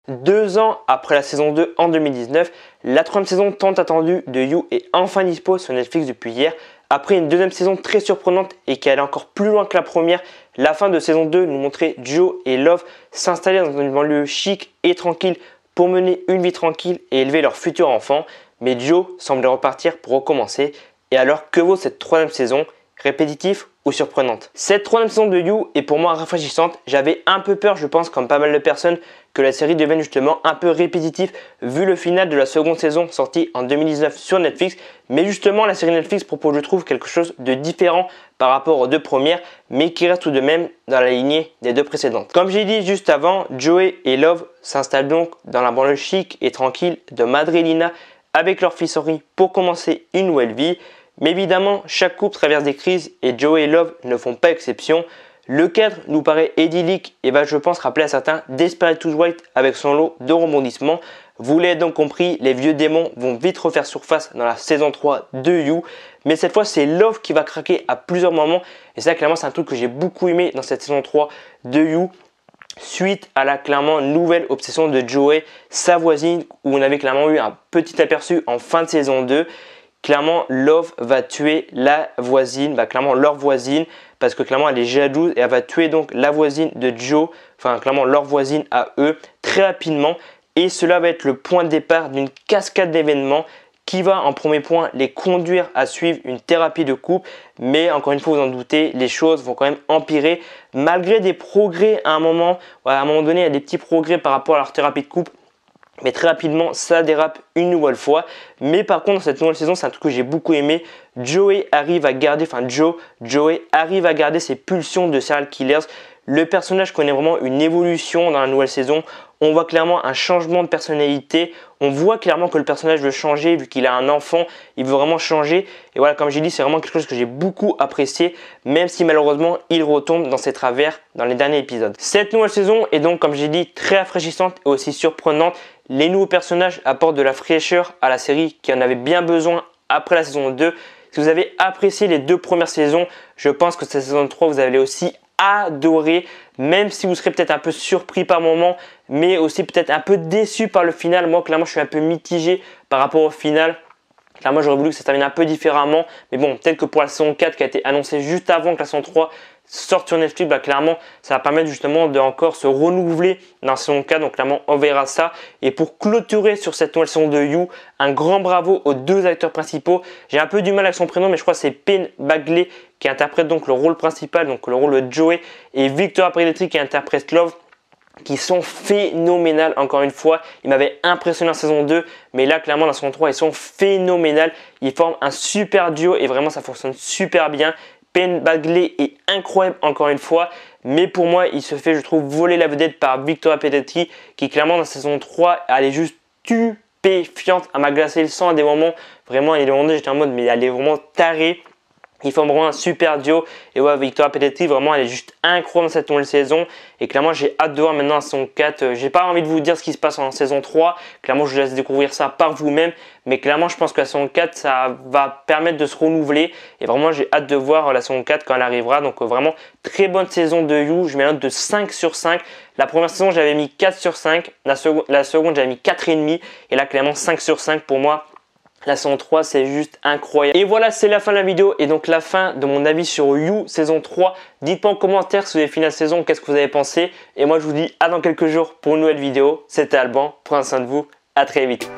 2 ans après la saison 2 en 2019, la 3e saison tant attendue de You est enfin dispo sur Netflix depuis hier. Après une 2e saison très surprenante et qui allait encore plus loin que la première, la fin de saison 2 nous montrait Joe et Love s'installer dans une banlieue chic et tranquille pour mener une vie tranquille et élever leur futur enfant. Mais Joe semblait repartir pour recommencer. Et alors, que vaut cette 3e saison? Répétitif ou surprenante? Cette 3e saison de You est pour moi rafraîchissante. J'avais un peu peur, je pense, comme pas mal de personnes, que la série devienne justement un peu répétitive vu le final de la 2e saison sortie en 2019 sur Netflix. Mais justement, la série Netflix propose, je trouve, quelque chose de différent par rapport aux 2 premières, mais qui reste tout de même dans la lignée des 2 précédentes. Comme j'ai dit juste avant, Joey et Love s'installent donc dans la banlieue chic et tranquille de Madrelina avec leur fils Henry pour commencer une nouvelle vie. Mais évidemment, chaque couple traverse des crises et Joey et Love ne font pas exception. Le cadre nous paraît idyllique et va, je pense, rappeler à certains Desperate Housewives avec son lot de rebondissements. Vous l'avez donc compris, les vieux démons vont vite refaire surface dans la saison 3 de You. Mais cette fois, c'est Love qui va craquer à plusieurs moments. Et ça, clairement, c'est un truc que j'ai beaucoup aimé dans cette saison 3 de You. Suite à la clairement nouvelle obsession de Joey, sa voisine, où on avait clairement eu un petit aperçu en fin de saison 2. Clairement, Love va tuer la voisine, clairement leur voisine, parce que clairement elle est jalouse et elle va tuer donc la voisine de Joe, enfin clairement leur voisine à eux, très rapidement. Et cela va être le point de départ d'une cascade d'événements qui va en premier point les conduire à suivre une thérapie de couple. Mais encore une fois, vous en doutez, les choses vont quand même empirer. Malgré des progrès à un moment donné, il y a des petits progrès par rapport à leur thérapie de couple. Mais très rapidement, ça dérape une nouvelle fois. Mais par contre, dans cette nouvelle saison, c'est un truc que j'ai beaucoup aimé. Joey arrive à garder ses pulsions de serial killers. Le personnage connaît vraiment une évolution dans la nouvelle saison. On voit clairement un changement de personnalité. On voit clairement que le personnage veut changer vu qu'il a un enfant. Il veut vraiment changer. Et voilà, comme j'ai dit, c'est vraiment quelque chose que j'ai beaucoup apprécié. Même si malheureusement, il retombe dans ses travers dans les derniers épisodes. Cette nouvelle saison est donc, comme j'ai dit, très rafraîchissante et aussi surprenante. Les nouveaux personnages apportent de la fraîcheur à la série qui en avait bien besoin après la saison 2. Si vous avez apprécié les 2 premières saisons, je pense que cette saison 3, vous allez aussi adorer, même si vous serez peut-être un peu surpris par moment, mais aussi peut-être un peu déçu par le final. Moi, clairement, je suis un peu mitigé par rapport au final. Clairement, j'aurais voulu que ça se termine un peu différemment, mais bon, peut-être que pour la saison 4 qui a été annoncée juste avant que la saison 3 sorte sur Netflix, clairement, ça va permettre justement de encore se renouveler dans la saison 4, donc clairement, on verra ça. Et pour clôturer sur cette nouvelle saison de You, un grand bravo aux 2 acteurs principaux. J'ai un peu du mal avec son prénom, mais je crois que c'est Penn Badgley qui interprète donc le rôle principal, donc le rôle de Joey, et Victoria Pedretti qui interprète Love, qui sont phénoménales encore une fois. Ils m'avaient impressionné en saison 2, mais là clairement dans la saison 3, ils sont phénoménales. Ils forment un super duo et vraiment ça fonctionne super bien. Penn Badgley est incroyable encore une fois, mais pour moi, il se fait, je trouve, voler la vedette par Victoria Pedretti, qui clairement dans la saison 3, elle est juste stupéfiante. Elle m'a glacé le sang à des moments. Vraiment, il y a des moments où j'étais en mode, mais elle est vraiment tarée. Ils forment vraiment un super duo. Et ouais, Victoria Pedretti, vraiment, elle est juste incroyable dans cette nouvelle saison. Et clairement, j'ai hâte de voir maintenant la saison 4. J'ai pas envie de vous dire ce qui se passe en saison 3. Clairement, je vous laisse découvrir ça par vous-même. Mais clairement, je pense que la saison 4, ça va permettre de se renouveler. Et vraiment, j'ai hâte de voir la saison 4 quand elle arrivera. Donc vraiment, très bonne saison de You. Je mets une note de 5 sur 5. La première saison, j'avais mis 4 sur 5. La seconde, j'avais mis 4,5. Et là, clairement, 5 sur 5 pour moi. La saison 3, c'est juste incroyable. Et voilà, c'est la fin de la vidéo et donc la fin de mon avis sur You saison 3. Dites-moi en commentaire si vous avez fini la saison, qu'est-ce que vous avez pensé. Et moi, je vous dis à dans quelques jours pour une nouvelle vidéo. C'était Alban, prenez soin de vous, à très vite.